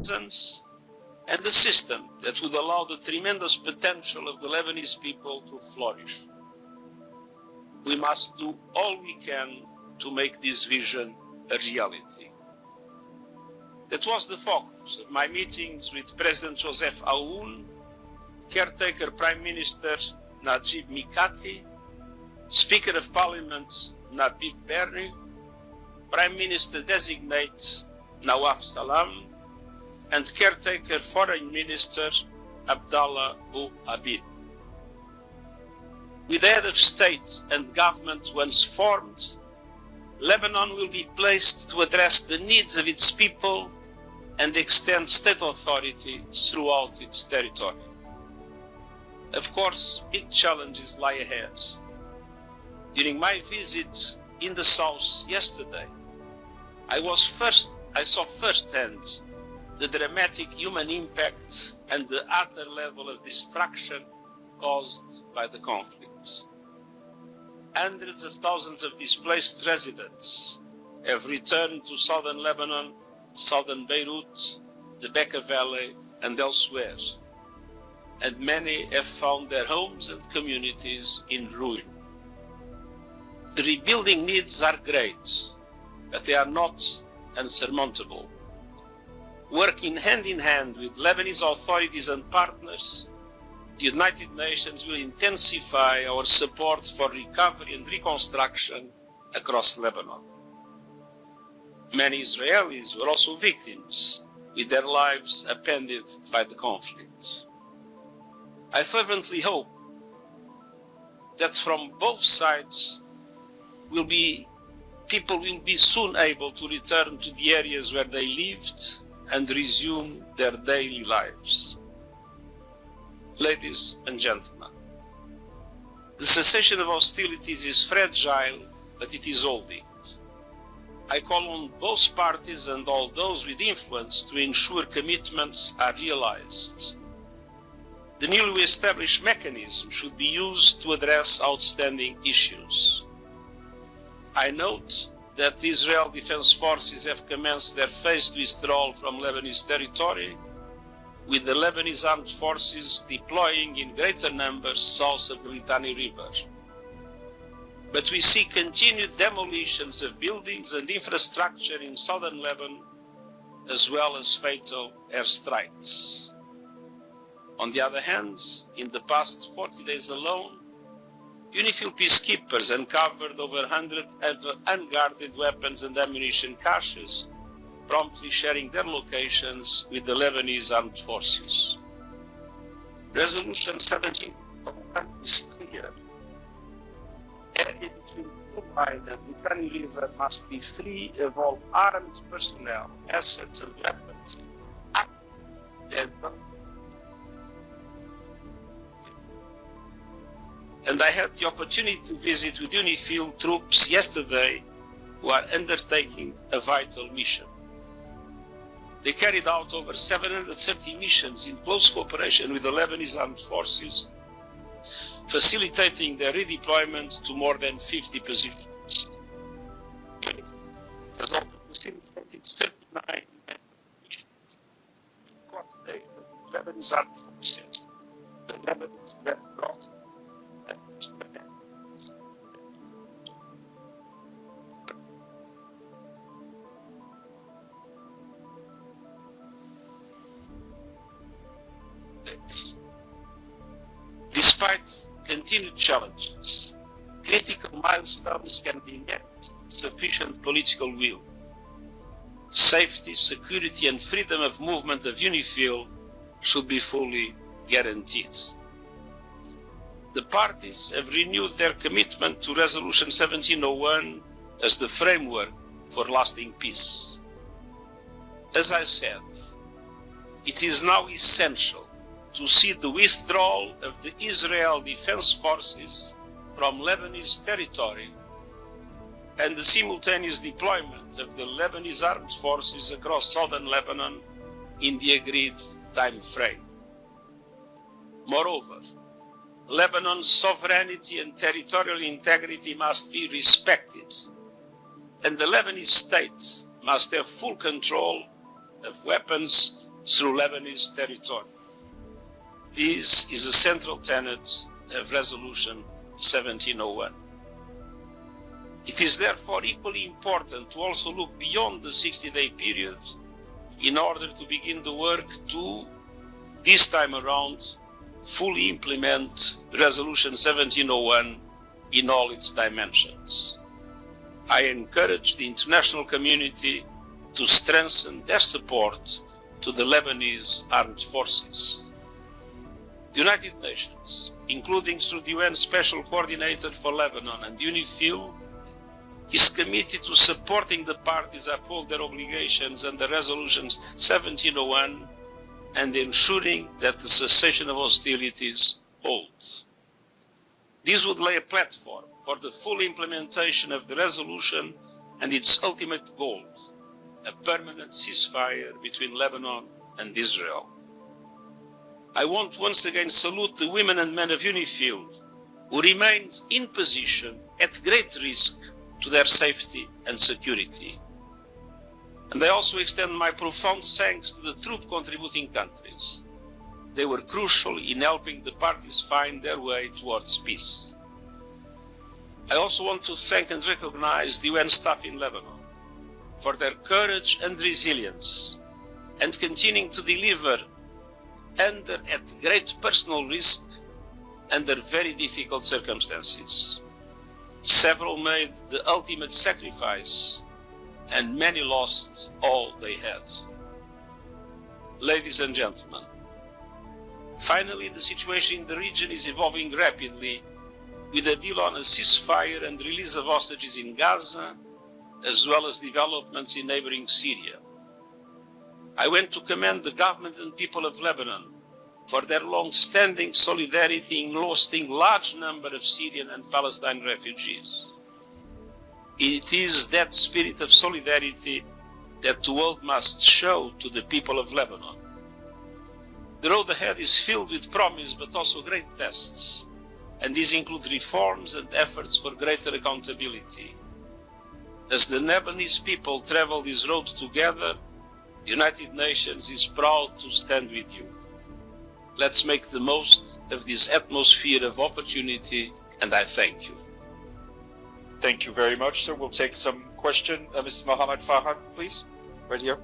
presence and a system that would allow the tremendous potential of the Lebanese people to flourish. We must do all we can to make this vision a reality. That was the focus of my meetings with President Joseph Aoun, caretaker Prime Minister Najib Mikati, Speaker of Parliament Nabil Berri, Prime Minister-designate Nawaf Salam, and caretaker Foreign Minister Abdallah Bou Habib. With the head of state and government once formed, Lebanon will be placed to address the needs of its people and extend state authority throughout its territory. Of course, big challenges lie ahead. During my visit in the south yesterday, I saw firsthand the dramatic human impact and the utter level of destruction caused by the conflict. Hundreds of thousands of displaced residents have returned to southern Lebanon, southern Beirut, the Bekaa Valley, and elsewhere, and many have found their homes and communities in ruin. The rebuilding needs are great, but they are not unsurmountable. Working hand in hand with Lebanese authorities and partners, the United Nations will intensify our support for recovery and reconstruction across Lebanon. Many Israelis were also victims, with their lives upended by the conflict. I fervently hope that from both sides people will be soon able to return to the areas where they lived and resume their daily lives. Ladies and gentlemen, the cessation of hostilities is fragile, but it is holding. I call on both parties and all those with influence to ensure commitments are realized. The newly established mechanism should be used to address outstanding issues. I note that the Israel Defense Forces have commenced their phased withdrawal from Lebanese territory, with the Lebanese armed forces deploying in greater numbers south of the Litani River. But we see continued demolitions of buildings and infrastructure in southern Lebanon, as well as fatal airstrikes. On the other hand, in the past 40 days alone, UNIFIL peacekeepers uncovered over 100 unguarded weapons and ammunition caches, promptly sharing their locations with the Lebanese armed forces. Resolution 17 is clear. Area between Kuwait and Litani River must be free of all armed personnel, assets and weapons. And I had the opportunity to visit with UNIFIL troops yesterday who are undertaking a vital mission. They carried out over 730 missions in close cooperation with the Lebanese armed forces, facilitating their redeployment to more than 50 positions. Has also facilitated 39 missions in coordination with Lebanese armed forces, the Lebanese Red Cross, Despite continued challenges, critical milestones can be met with sufficient political will. Safety, security and freedom of movement of UNIFIL should be fully guaranteed. The parties have renewed their commitment to Resolution 1701 as the framework for lasting peace. As I said, it is now essential to see the withdrawal of the Israel Defense Forces from Lebanese territory and the simultaneous deployment of the Lebanese armed forces across southern Lebanon in the agreed time frame. Moreover, Lebanon's sovereignty and territorial integrity must be respected, and the Lebanese state must have full control of weapons through Lebanese territory. This is a central tenet of Resolution 1701. It is therefore equally important to also look beyond the 60-day period in order to begin the work to, this time around, fully implement Resolution 1701 in all its dimensions. I encourage the international community to strengthen their support to the Lebanese armed forces. The United Nations, including through the UN Special Coordinator for Lebanon and UNIFIL, is committed to supporting the parties uphold their obligations under Resolution 1701 and ensuring that the cessation of hostilities holds. This would lay a platform for the full implementation of the resolution and its ultimate goal, a permanent ceasefire between Lebanon and Israel. I want to once again salute the women and men of UNIFIL who remained in position at great risk to their safety and security. And I also extend my profound thanks to the troop contributing countries. They were crucial in helping the parties find their way towards peace. I also want to thank and recognize the UN staff in Lebanon for their courage and resilience and continuing to deliver at great personal risk under very difficult circumstances. Several made the ultimate sacrifice and many lost all they had. Ladies and gentlemen, finally the situation in the region is evolving rapidly with a deal on a ceasefire and release of hostages in Gaza, as well as developments in neighboring Syria. I want to commend the government and people of Lebanon for their long-standing solidarity in hosting large number of Syrian and Palestinian refugees. It is that spirit of solidarity that the world must show to the people of Lebanon. The road ahead is filled with promise but also great tests, and these include reforms and efforts for greater accountability. As the Lebanese people travel this road together, the United Nations is proud to stand with you. Let's make the most of this atmosphere of opportunity, and I thank you. Thank you very much, sir. We'll take some question. Mr. Mohammed Farhad, please, right here.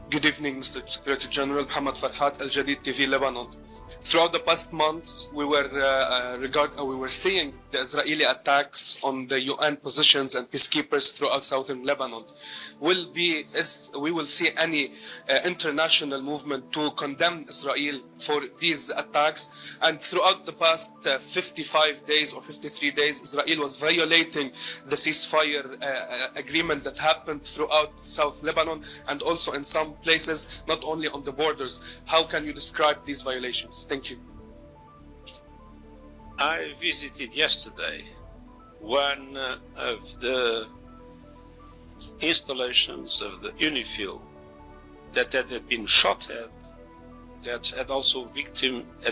Good evening, Mr. Secretary-General. Mohammed Farhad, Al Jadid TV, Lebanon. Throughout the past months, we were seeing the Israeli attacks on the UN positions and peacekeepers throughout southern Lebanon. We will see any international movement to condemn Israel for these attacks. And throughout the past 55 days or 53 days, Israel was violating the ceasefire agreement that happened throughout South Lebanon and also in some places, not only on the borders. How can you describe these violations? Thank you. I visited yesterday one of the installations of the UNIFIL that had been shot at, that had also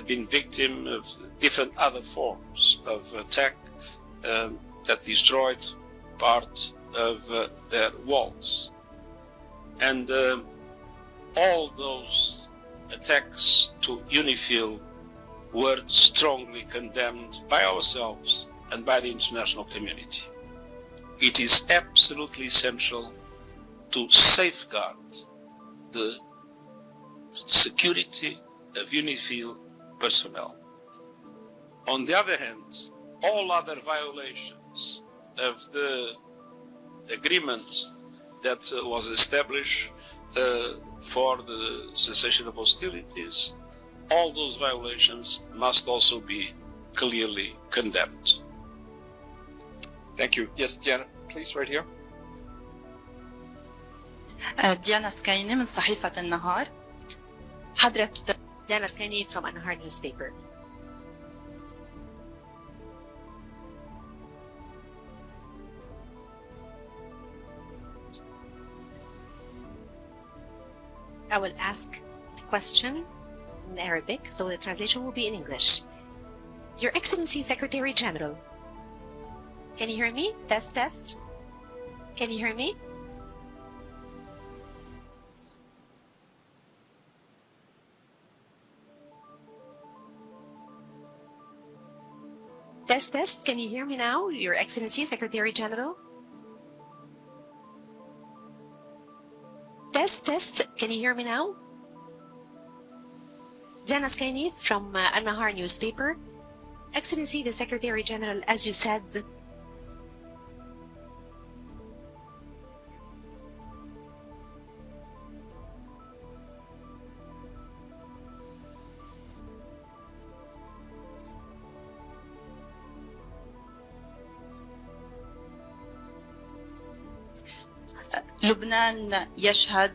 been victim of different other forms of attack that destroyed part of their walls. And all those attacks to UNIFIL were strongly condemned by ourselves and by the international community. It is absolutely essential to safeguard the security of UNIFIL personnel. On the other hand, all other violations of the agreements that was established for the cessation of hostilities, all those violations must also be clearly condemned. Thank you. Yes, Diana, please, right here. ديانا سكايني من صحيفة النهار. حضرة Diana Skyni from An-Nahar newspaper. I will ask the question in Arabic, so the translation will be in English. Your Excellency Secretary General, can you hear me? Test, test. Can you hear me? Test, test. Can you hear me now, Your Excellency, Secretary-General? Test, test. Can you hear me now? Diana Skaini from Al-Nahar newspaper. Excellency, the Secretary-General, as you said, لبنان يشهد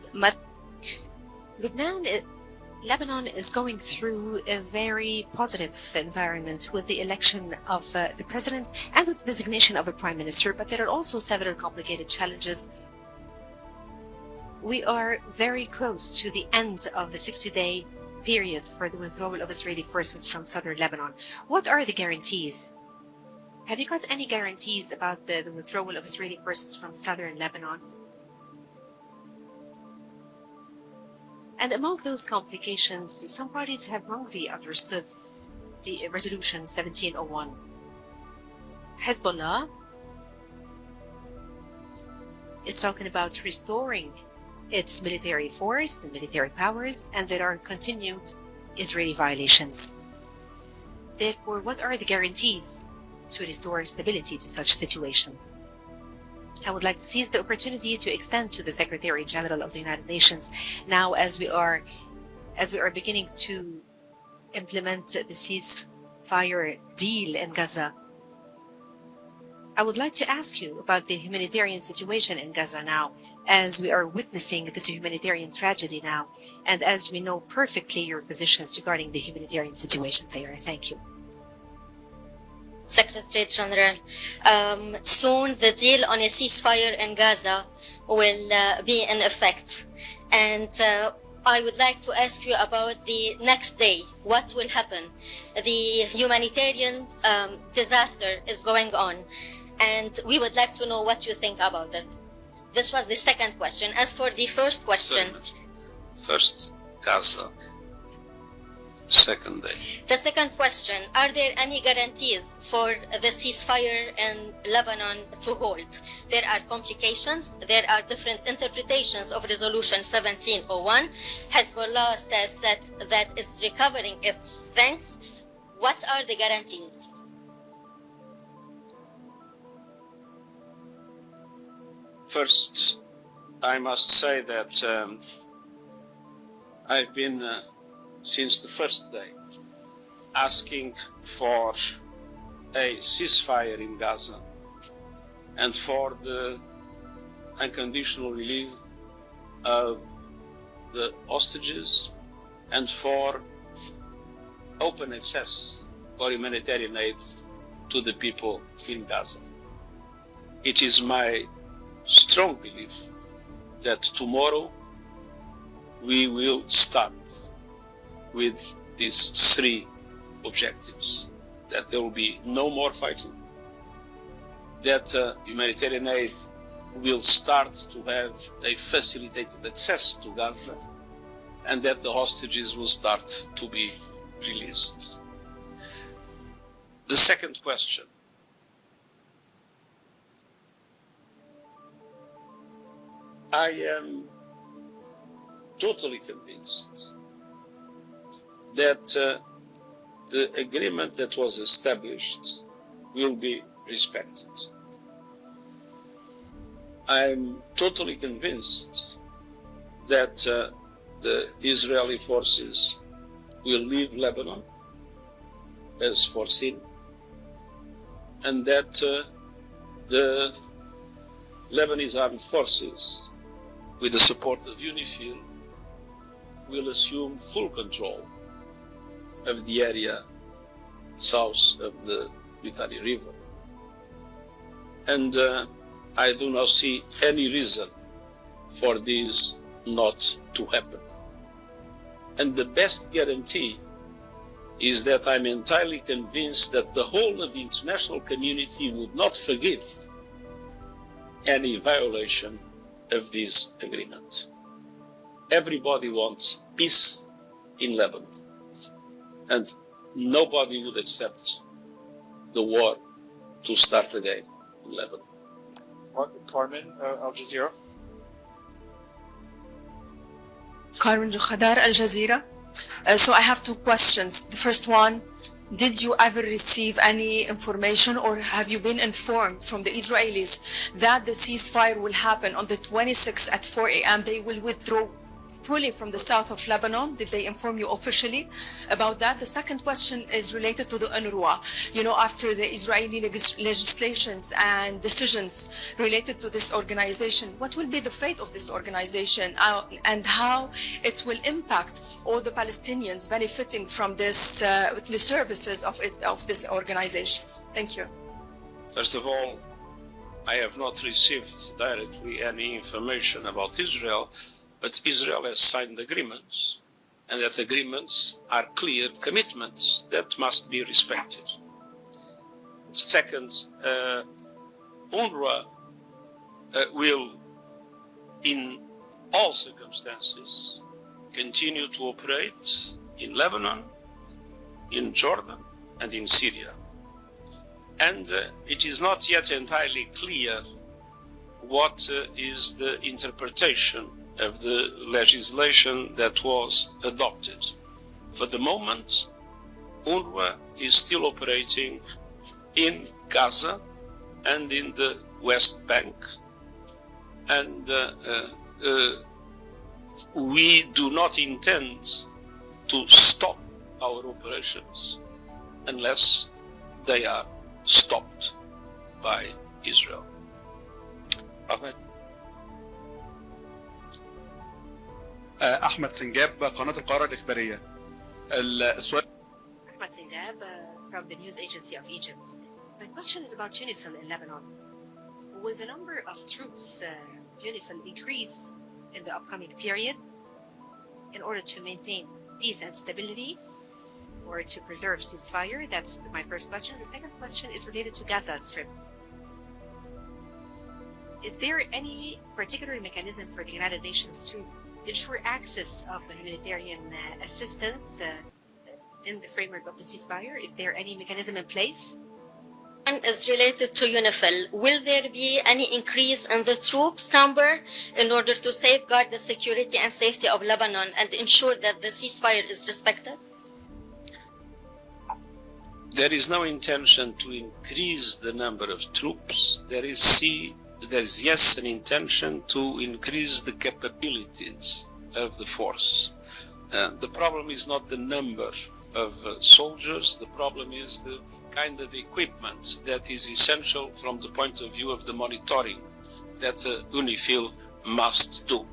Lebanon is going through a very positive environment with the election of the president and with the designation of a prime minister, but there are also several complicated challenges. We are very close to the end of the 60-day period for the withdrawal of Israeli forces from southern Lebanon. What are the guarantees? Have you got any guarantees about the withdrawal of Israeli forces from southern Lebanon? And among those complications, some parties have wrongly understood the resolution 1701. Hezbollah is talking about restoring its military force and military powers, and there are continued Israeli violations. Therefore, what are the guarantees to restore stability to such situation? I would like to seize the opportunity to extend to the Secretary-General of the United Nations now as we are beginning to implement the ceasefire deal in Gaza. I would like to ask you about the humanitarian situation in Gaza now, as we are witnessing this humanitarian tragedy now, and as we know perfectly your positions regarding the humanitarian situation there. Thank you. Secretary-General, soon the deal on a ceasefire in Gaza will be in effect. And I would like to ask you about the next day. What will happen? The humanitarian disaster is going on, and we would like to know what you think about it. This was the second question. As for the first question... First, Gaza. Second day. The second question, are there any guarantees for the ceasefire in Lebanon to hold? There are complications. There are different interpretations of Resolution 1701. Hezbollah says that it's recovering its strength. What are the guarantees? First, I must say that I've been since the first day asking for a ceasefire in Gaza and for the unconditional release of the hostages and for open access for humanitarian aid to the people in Gaza. It is my strong belief that tomorrow we will start with these three objectives: that there will be no more fighting, that humanitarian aid will start to have a facilitated access to Gaza, and that the hostages will start to be released. The second question. I am totally convinced that the agreement that was established will be respected. I'm totally convinced that the Israeli forces will leave Lebanon as foreseen, and that the Lebanese armed forces, with the support of UNIFIL, will assume full control of the area south of the Litani River. And I do not see any reason for this not to happen. And the best guarantee is that I'm entirely convinced that the whole of the international community would not forgive any violation of this agreement. Everybody wants peace in Lebanon, and nobody would accept the war to start again in Lebanon. Carmen, Al Jazeera. Carmen Jukhadar, Al Jazeera. So I have two questions. The first one, did you ever receive any information or have you been informed from the Israelis that the ceasefire will happen on the 26th at 4 a.m.? They will withdraw fully from the south of Lebanon. Did they inform you officially about that? The second question is related to the UNRWA. You know, after the Israeli legislations and decisions related to this organization, what will be the fate of this organization and how it will impact all the Palestinians benefiting from this, the services of this organizations? Thank you. First of all, I have not received directly any information about Israel, but Israel has signed agreements, and that agreements are clear commitments that must be respected. Second, UNRWA will, in all circumstances, continue to operate in Lebanon, in Jordan, and in Syria. And it is not yet entirely clear what is the interpretation of the legislation that was adopted. For the moment, UNRWA is still operating in Gaza and in the West Bank, and we do not intend to stop our operations unless they are stopped by Israel. Ahmed. أحمد سنجاب قناة القاهرة الإخبارية. السؤال Ahmed Singab from the news agency of Egypt. My question is about UNIFIL in Lebanon. Will the number of troops of UNIFIL increase in the upcoming period in order to maintain peace and stability or to preserve ceasefire? That's my first question. The second question is related to Gaza Strip. Is there any particular mechanism for the United Nations to ensure access of humanitarian assistance in the framework of the ceasefire? Is there any mechanism in place? One is related to UNIFIL. Will there be any increase in the troops number in order to safeguard the security and safety of Lebanon and ensure that the ceasefire is respected? There is no intention to increase the number of troops. There is yes an intention to increase the capabilities of the force. The problem is not the number of soldiers. The problem is the kind of equipment that is essential from the point of view of the monitoring that UNIFIL must do.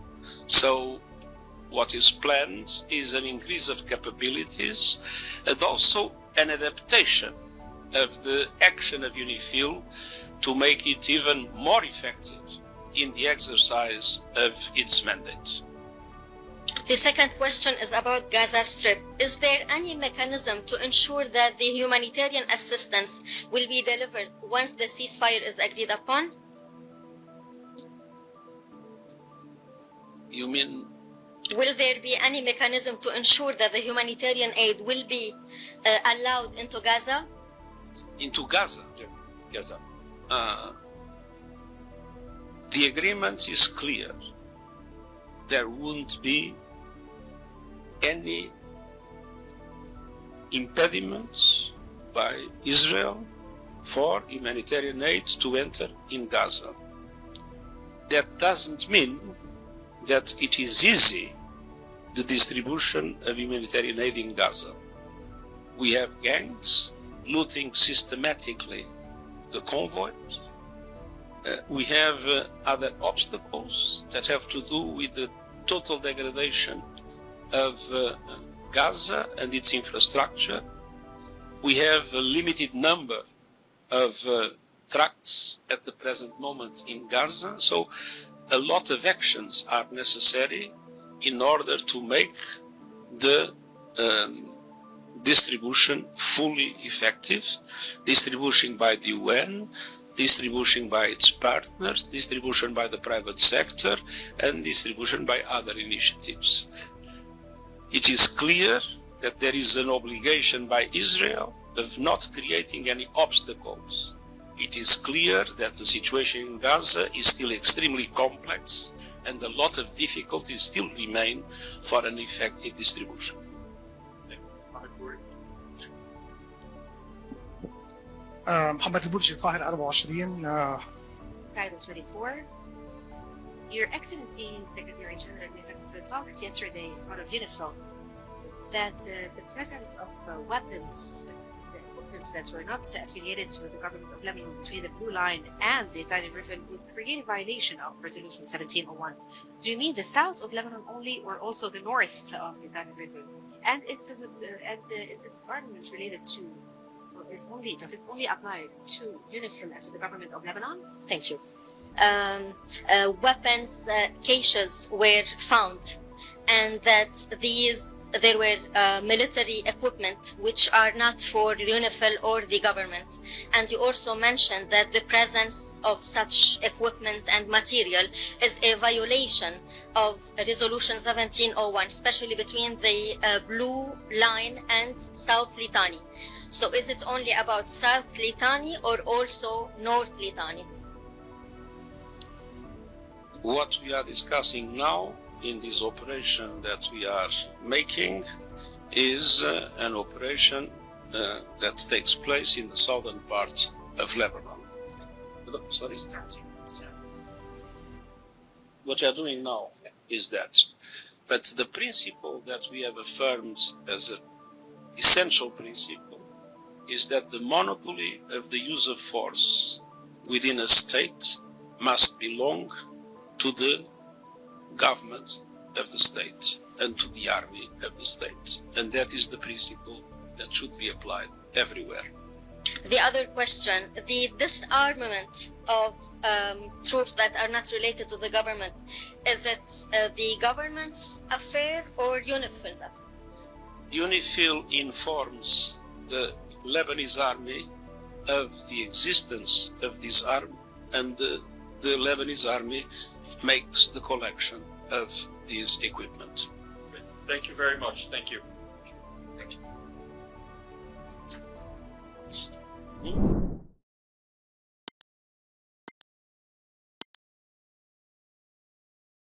So what is planned is an increase of capabilities and also an adaptation of the action of UNIFIL to make it even more effective in the exercise of its mandates. The second question is about Gaza Strip. Is there any mechanism to ensure that the humanitarian assistance will be delivered once the ceasefire is agreed upon? You mean? Will there be any mechanism to ensure that the humanitarian aid will be allowed into Gaza? Into Gaza? Yeah. Gaza. The agreement is clear. There won't be any impediments by Israel for humanitarian aid to enter in Gaza. That doesn't mean that it is easy, the distribution of humanitarian aid in Gaza. We have gangs looting systematically the convoys. We have other obstacles that have to do with the total degradation of Gaza and its infrastructure. We have a limited number of trucks at the present moment in Gaza. So a lot of actions are necessary in order to make the distribution fully effective, distribution by the UN, distribution by its partners, distribution by the private sector, and distribution by other initiatives. It is clear that there is an obligation by Israel, of not creating any obstacles. It is clear that the situation in Gaza is still extremely complex and a lot of difficulties still remain for an effective distribution. محمد البرج القاهرة 24 Title 24. Your Excellency, Secretary-General António talked yesterday in front of UNIFIL that the presence of weapons that were not affiliated to the government of Lebanon between the Blue Line and the Tiny River would create a violation of Resolution 1701. Do you mean the south of Lebanon only, or also the north of the Tiny River? And is the disarmament related to, or does it only apply to UNIFIL and to the government of Lebanon? Thank you. Weapons caches were found, and that there were military equipment which are not for UNIFIL or the government. And you also mentioned that the presence of such equipment and material is a violation of Resolution 1701, especially between the Blue Line and South Litani. So is it only about South Litani or also North Litani? What we are discussing now in this operation that we are making is an operation that takes place in the southern part of Lebanon. Sorry? What we are doing now is that. But the principle that we have affirmed as an essential principle is that the monopoly of the use of force within a state must belong to the government of the state and to the army of the state. And that is the principle that should be applied everywhere. The other question, the disarmament of troops that are not related to the government, is it the government's affair or UNIFIL's affair? UNIFIL informs the Lebanese army of the existence of this arm, and the Lebanese army makes the collection of this equipment. Thank you very much. Thank you. Thank you.